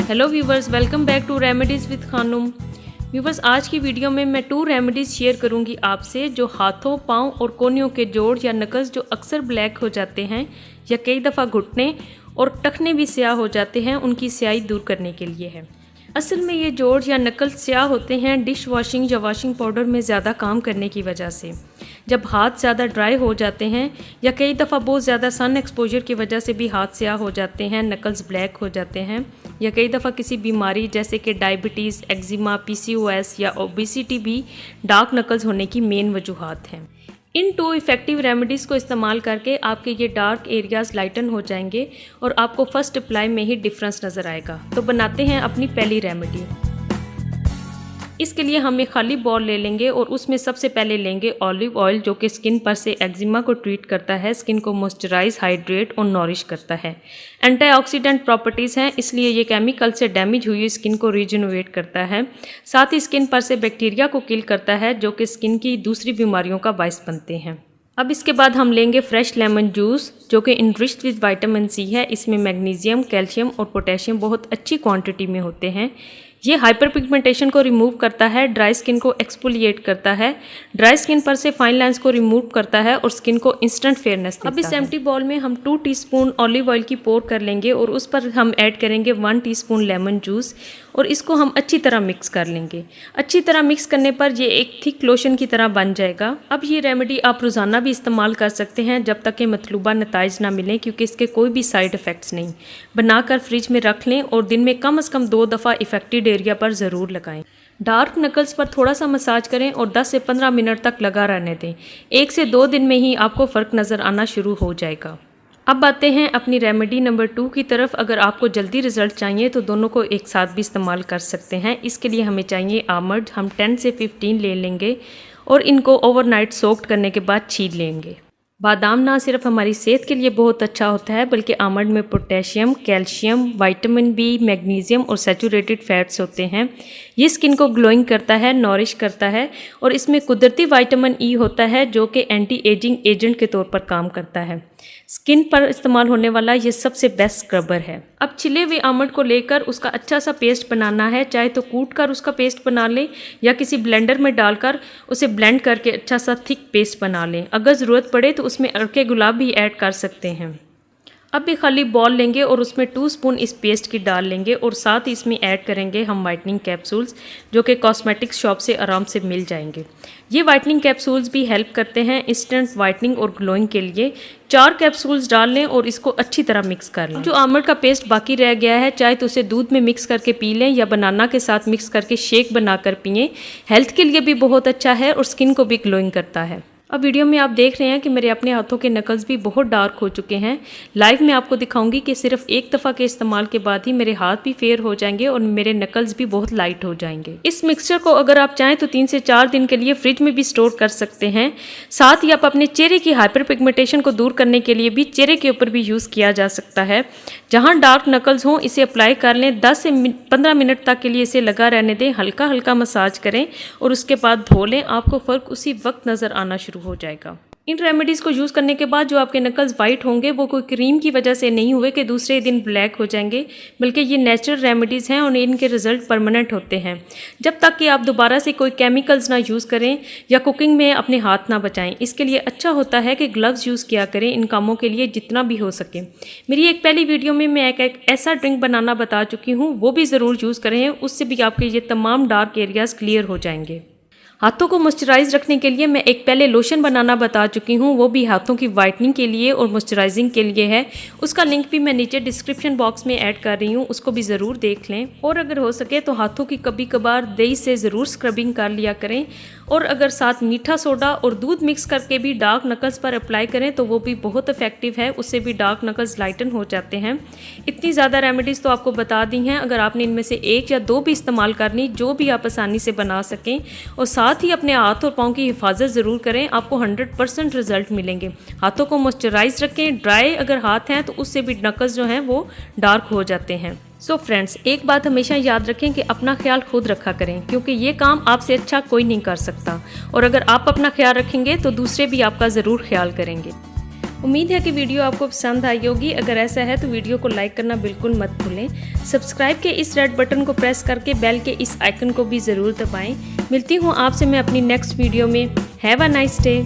Hello viewers, welcome back to remedies with Khanam. Viewers, आज की video में मैं 2 रेमेडीज़ शेयर करूंगी आपसे जो हाथों, पाँव और कोहनियों के जोड़ या नकल्स जो अक्सर ब्लैक हो जाते हैं या कई दफ़ा घुटने और टखने भी स्याह हो जाते हैं, उनकी स्याही दूर करने के लिए है। असल में ये जोड़ या नकल स्याह होते हैं डिश वॉशिंग या वॉशिंग पाउडर में ज़्यादा काम करने की वजह से। जब हाथ ज़्यादा ड्राई हो जाते हैं या कई दफ़ा बहुत ज़्यादा सन एक्सपोजर की वजह से भी हाथ स्याह हो जाते हैं, नकल्स ब्लैक हो जाते हैं, या कई दफ़ा किसी बीमारी जैसे कि डायबिटीज़, एक्जिमा, PCOS या ओबेसिटी भी डार्क नकल्स होने की मेन वजूहात हैं। इन 2 इफ़ेक्टिव रेमेडीज़ को इस्तेमाल करके आपके ये डार्क एरियाज़ लाइटन हो जाएंगे और आपको फर्स्ट अप्लाई में ही डिफरेंस नज़र आएगा। तो बनाते हैं अपनी पहली रेमेडी। इसके लिए हम एक खाली बॉल ले लेंगे और उसमें सबसे पहले लेंगे ऑलिव ऑयल, जो कि स्किन पर से एक्जिमा को ट्रीट करता है, स्किन को मॉइस्चराइज, हाइड्रेट और नॉरिश करता है। एंटीऑक्सीडेंट प्रॉपर्टीज़ हैं, इसलिए ये केमिकल से डैमेज हुई स्किन को रिजेनरेट करता है। साथ ही स्किन पर से बैक्टीरिया को किल करता है, जो कि स्किन की दूसरी बीमारियों का बायस बनते हैं। अब इसके बाद हम लेंगे फ्रेश लेमन जूस, जो कि इनरिच्ड विद विटामिन C है। इसमें मैग्नीशियम, कैल्शियम और पोटेशियम बहुत अच्छी क्वांटिटी में होते हैं। ये हाइपर पिगमेंटेशन को रिमूव करता है, ड्राई स्किन को एक्सफोलिएट करता है, ड्राई स्किन पर से फाइन लाइंस को रिमूव करता है और स्किन को इंस्टेंट फेयरनेस देता है। अब इस एम्प्टी बॉल में हम 2 टीस्पून ऑलिव ऑयल की पोर कर लेंगे और उस पर हम ऐड करेंगे 1 टीस्पून लेमन जूस और इसको हम अच्छी तरह मिक्स कर लेंगे। अच्छी तरह मिक्स करने पर ये एक थिक लोशन की तरह बन जाएगा। अब ये रेमेडी आप रोज़ाना भी इस्तेमाल कर सकते हैं जब तक कि मतलूबा नताइज ना मिलें, क्योंकि इसके कोई भी साइड इफ़ेक्ट्स नहीं। बनाकर फ्रिज में रख लें और दिन में कम से कम 2 दफ़ा इफेक्टेड एरिया पर ज़रूर लगाएं। डार्क नकल्स पर थोड़ा सा मसाज करें और 10 से 15 मिनट तक लगा रहने दें। 1 से 2 दिन में ही आपको फ़र्क नज़र आना शुरू हो जाएगा। अब आते हैं अपनी रेमेडी नंबर 2 की तरफ। अगर आपको जल्दी रिजल्ट चाहिए तो दोनों को एक साथ भी इस्तेमाल कर सकते हैं। इसके लिए हमें चाहिए आमंड। हम 10 से 15 ले लेंगे और इनको ओवरनाइट सोक्ड करने के बाद छील लेंगे। बादाम ना सिर्फ हमारी सेहत के लिए बहुत अच्छा होता है, बल्कि आमंड में potassium, calcium, vitamin B, magnesium और सैचुरेटेड फैट्स होते हैं। ये स्किन को ग्लोइंग करता है, नॉरिश करता है और इसमें कुदरती विटामिन E होता है, जो कि एंटी एजिंग एजेंट के तौर पर काम करता है। स्किन पर इस्तेमाल होने वाला ये सबसे बेस्ट स्क्रबर है। अब छिले हुए आमंड को लेकर उसका अच्छा सा पेस्ट बनाना है। चाहे तो कूट कर उसका पेस्ट बना लें या किसी ब्लेंडर में डालकर उसे ब्लेंड करके अच्छा सा थिक पेस्ट बना लें। अगर ज़रूरत पड़े तो उसमें अड़के गुलाब भी ऐड कर सकते हैं। अब एक खाली बॉल लेंगे और उसमें 2 स्पून इस पेस्ट की डाल लेंगे और साथ ही इसमें ऐड करेंगे हम वाइटनिंग कैप्सूल्स, जो कि कॉस्मेटिक्स शॉप से आराम से मिल जाएंगे। ये वाइटनिंग कैप्सूल्स भी हेल्प करते हैं इंस्टेंट वाइटनिंग और ग्लोइंग के लिए। 4 कैप्सूल्स डाल लें और इसको अच्छी तरह मिक्स कर लें। जो आमंड का पेस्ट बाकी रह गया है, चाहे तो उसे दूध में मिक्स करके पी लें या बनाना के साथ मिक्स करके शेक बनाकर पिएं। हेल्थ के लिए भी बहुत अच्छा है और स्किन को भी ग्लोइंग करता है। अब वीडियो में आप देख रहे हैं कि मेरे अपने हाथों के नकल्स भी बहुत डार्क हो चुके हैं। लाइव में आपको दिखाऊंगी कि सिर्फ एक दफ़ा के इस्तेमाल के बाद ही मेरे हाथ भी फेयर हो जाएंगे और मेरे नकल्स भी बहुत लाइट हो जाएंगे। इस मिक्सचर को अगर आप चाहें तो 3 से 4 दिन के लिए फ्रिज में भी स्टोर कर सकते हैं। साथ ही आप अपने चेहरे की हाइपर पिगमेंटेशन को दूर करने के लिए भी चेहरे के ऊपर भी यूज़ किया जा सकता है। जहाँ डार्क नकल्स हों इसे अप्लाई कर लें। 10 से 15 मिनट तक के लिए इसे लगा रहने दें। हल्का हल्का मसाज करें और उसके बाद धो लें। आपको फ़र्क उसी वक्त नज़र आना शुरू हो जाएगा। इन रेमेडीज़ को यूज़ करने के बाद जो आपके नकल्स वाइट होंगे वो कोई क्रीम की वजह से नहीं हुए कि दूसरे दिन ब्लैक हो जाएंगे, बल्कि ये नेचुरल रेमेडीज़ हैं और इनके रिजल्ट परमानेंट होते हैं। जब तक कि आप दोबारा से कोई केमिकल्स ना यूज़ करें या कुकिंग में अपने हाथ ना बचाएं। इसके लिए अच्छा होता है कि ग्लव्स यूज़ किया करें इन कामों के लिए जितना भी हो सके। मेरी एक पहली वीडियो में मैं एक ऐसा ड्रिंक बनाना बता चुकी हूँ, वो भी ज़रूर यूज़ करें। उससे भी आपके ये तमाम डार्क एरियाज़ क्लियर हो जाएंगे। हाथों को मॉइस्चराइज रखने के लिए मैं एक पहले लोशन बनाना बता चुकी हूँ, वो भी हाथों की वाइटनिंग के लिए और मॉइस्चराइजिंग के लिए है। उसका लिंक भी मैं नीचे डिस्क्रिप्शन बॉक्स में ऐड कर रही हूँ, उसको भी ज़रूर देख लें। और अगर हो सके तो हाथों की कभी कभार दही से ज़रूर स्क्रबिंग कर लिया करें और अगर साथ मीठा सोडा और दूध मिक्स करके भी डार्क नकल्स पर अप्लाई करें तो वो भी बहुत इफेक्टिव है। उससे भी डार्क नकल्स लाइटन हो जाते हैं। इतनी ज़्यादा रेमेडीज़ तो आपको बता दी हैं। अगर आपने इनमें से 1 या 2 भी इस्तेमाल करनी, जो भी आप आसानी से बना सकें, और साथ ही अपने हाथ और पाँव की हिफाजत ज़रूर करें। आपको 100% रिजल्ट मिलेंगे। हाथों को मॉइस्चराइज रखें। ड्राई अगर हाथ हैं तो उससे भी नकल्स जो हैं वो डार्क हो जाते हैं। सो फ्रेंड्स, एक बात हमेशा याद रखें कि अपना ख्याल खुद रखा करें, क्योंकि ये काम आपसे अच्छा कोई नहीं कर सकता। और अगर आप अपना ख्याल रखेंगे तो दूसरे भी आपका ज़रूर ख्याल करेंगे। उम्मीद है कि वीडियो आपको पसंद आई होगी। अगर ऐसा है तो वीडियो को लाइक करना बिल्कुल मत भूलें। सब्सक्राइब के इस रेड बटन को प्रेस करके बेल के इस आइकन को भी ज़रूर दबाएं। मिलती हूँ आपसे मैं अपनी नेक्स्ट वीडियो में। Have a nice day.